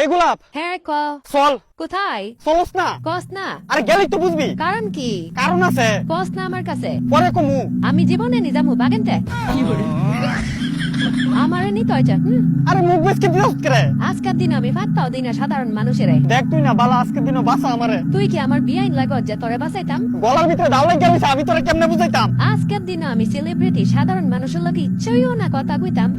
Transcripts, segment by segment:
এই গোলাপ হ্যাঁ ক চল কোথায় চলস না কস না আরে গেলেই তো বুঝবি কারণ কি কারণ আছে কস না আমার কাছে পরে কমু আমি জীবনে নিজামু বাগেনতে আমার নি তো আরে মুখ বেসকে দিস করে আজকের দিন আমি ফাত্তাও দিন না সাধারণ মানুষের দেখ তুই না বালা আজকে দিনও বাসা আমারে তুই কি আমার বিয়াইন লাগত যে তোরে বাঁচাইতাম গলার ভিতরে দাও লাগি গেছে আমি তোরে কেমনে বুঝাইতাম আজকের দিন আমি সেলিব্রিটি সাধারণ মানুষের লোক ইচ্ছাইও না কথা কইতাম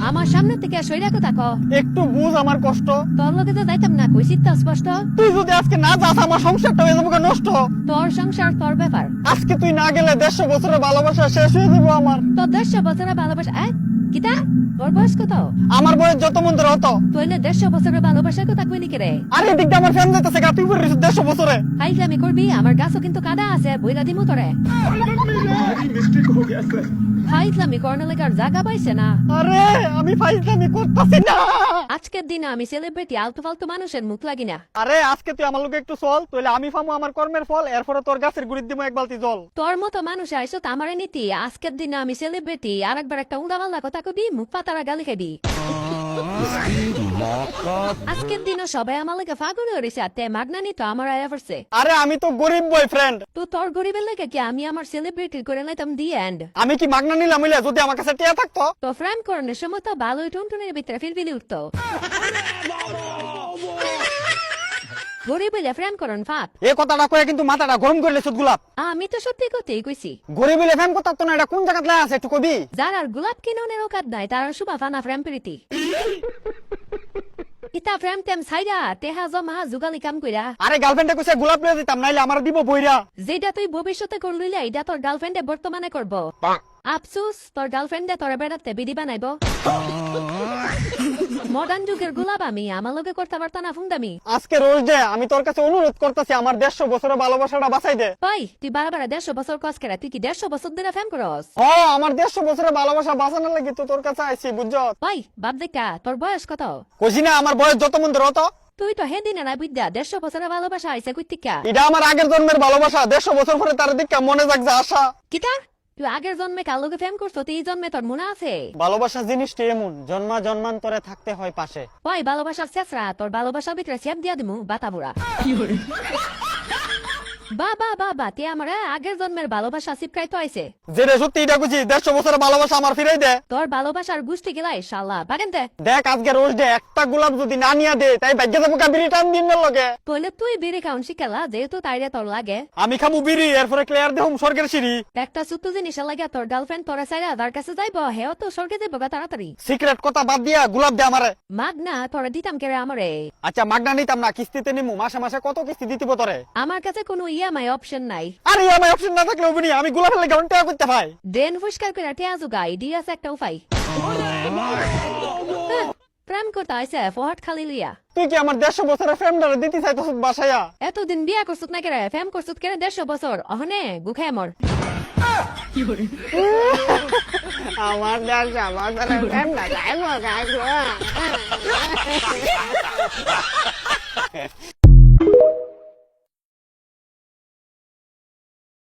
আমার সামনে থেকে সইরা কথা ক একটু বুঝ আমার কষ্ট তোর লোকে তো যাইতাম না কইছি তো স্পষ্ট তুই যদি আজকে না যাস আমার সংসারটা হয়ে যাবে নষ্ট তোর সংসার তোর ব্যাপার আজকে তুই না গেলে 150 বছরের ভালোবাসা শেষ হয়ে যাবে আমার তোর 150 বছরের ভালোবাসা কিতা তোর বয়স কত আমার বয়স যত মন্দির হতো তুই না 150 বছরের ভালোবাসার কথা কইলি কে রে আরে এদিক দিয়ে আমার ফ্যান যাইতেছে গা তুই বলিস 150 বছরে ফাইজলামি করবি আমার গাছও কিন্তু কাদা আছে বইরা দিমু তোরে ফাইজলামি করনে লাগার জায়গা পাইছে না আরে আমি ফাইজলামি করতেছি না আজকের দিনে আমি সেলিব্রিটি আলতু ফালতু মানুষের মুখ লাগি না আরে আজকে তুই আমার লোকে একটু চল তাহলে আমি পামু আমার কর্মের ফল এরপরে তোর গাছের গুড়ির দিমু এক বালতি জল তোর মতো মানুষ আইসো আমারে নীতি আজকের দিনে আমি সেলিব্রিটি আর একবার একটা উড়াবাল্লা কথা কবি মুখ পাতারা গালি খাবি আজকের দিনও সবাই আমার লাগে ফাগুনে হয়েছে আর তে মাগনানি তো আমার আয়া পড়ছে আরে আমি তো গরিব বয়ফ্রেন্ড তো তোর গরিবের লাগে কি আমি আমার সেলিব্রিটি করে নাইতাম দি এন্ড আমি কি মাগনা নিলাম হইলে যদি আমার কাছে টিয়া থাকতো তো ফ্রেম করানোর সময় তো ভালোই টুনটুনের ভিতরে ফিলফিলি উঠতো গরিব হইলে ফ্রেম করন ফাঁক এই কথাটা কয়ে কিন্তু মাথাটা গরম করলে সুদ গোলাপ আমি তো সত্যি কথাই কইছি গরিব হইলে ফ্যান কথা তো না এটা কোন জায়গাত লাই আছে একটু কবি যার আর গোলাপ কিনোনের ওকাত নাই তার শুভা ফানা ফ্রেম প্রীতি ইতা ফ্রেম টেম সাইডা তেহা জমা জুগালি কাম কইরা আরে গার্লফ্রেন্ডে কইছে গোলাপ লয়ে দিতাম নাইলে আমার দিব বইরা যেটা তুই ভবিষ্যতে করলিলে এটা তোর গার্লফ্রেন্ডে বর্তমানে করব আফসোস তোর গার্লফ্রেন্ডে তোর বেড়াতে বিধি বানাইব মডার্ন যুগের গোলাপ আমি আমার লগে করতে পারতাম না ফুন্দামি আজকে রোজ ডে আমি তোর কাছে অনুরোধ করতেছি আমার 150 বছরের ভালোবাসাটা বাঁচাই দে ভাই তুই বারবার 150 বছর কস করে তুই কি 150 বছর ধরে ফ্যান করস ও আমার 150 বছরের ভালোবাসা বাঁচানোর লাগি তো তোর কাছে আইছি বুঝছো ভাই বাপ দেখা তোর বয়স কত কইছি না আমার বয়স যত মন্দির হতো তুই তো হেদিন না বুঝা 150 বছরের ভালোবাসা আইছে কইতিকা এটা আমার আগের জন্মের ভালোবাসা 150 বছর পরে তার দিকে মনে যাক আশা কিতা তুই আগের জন্মে কার লগে ফ্যান করছ তুই এই জন্মে তোর মনে আছে ভালোবাসা জিনিসটি এমন জন্মান্তরে থাকতে হয় পাশে ভাই ভালোবাসার শেষরা তোর ভালোবাসার ভিতরে সেপ দিয়া দিমু বাতাবুড়া বাবা বাবা তে আমার আগের জন্মের ভালোবাসা সিপকাই তো আইছে যেটা সত্যি এটা কইছি 150 বছরের ভালোবাসা আমার ফিরাই দে তোর ভালোবাসার গুষ্টি গেলাই শালা বাগেনতে দেখ আজকে রোজ ডে একটা গোলাপ যদি না নিয়া দে তাই ভাগ্য যাবো কাবিরি টান দিন লগে তাহলে তুই বিড়ি খাউন শিখালা যেহেতু তাইরে তোর লাগে আমি খামু বিড়ি এরপরে ক্লিয়ার দেহম স্বর্গের সিঁড়ি একটা ছোট্ট জিনিস লাগে তোর গার্লফ্রেন্ড তোরা চাইরা তার কাছে যাইব হেও তো স্বর্গে যাইব তাড়াতাড়ি সিক্রেট কথা বাদ দিয়া গোলাপ দে আমারে মাগ না তোরা দিতাম কেরে আমারে আচ্ছা মাগনা নিতাম না কিস্তিতে নিমু মাসে মাসে কত কিস্তি দিতিব তোরে আমার কাছে কোনো ইএমআই অপশন নাই আরে আমার অপশন না থাকলে হবনি আমি গোলাপের লাগি ঘন্টা করতে ভাই দেন পরিষ্কার করে টেয়া জুগাই দিয়ে আছে একটা উপায় প্রেম করতে আইসে ফহাট খালি লিয়া তুই কি আমার 150 বছরের ফ্রেন্ডরে দিতে চাইছস বাসায়া এতদিন বিয়া করছুত না কেরে ফেম করছুত কেরে 150 বছর অহনে গুখায় মর আমার 150 বছরের ফ্রেন্ডরা যাইবো গাইবো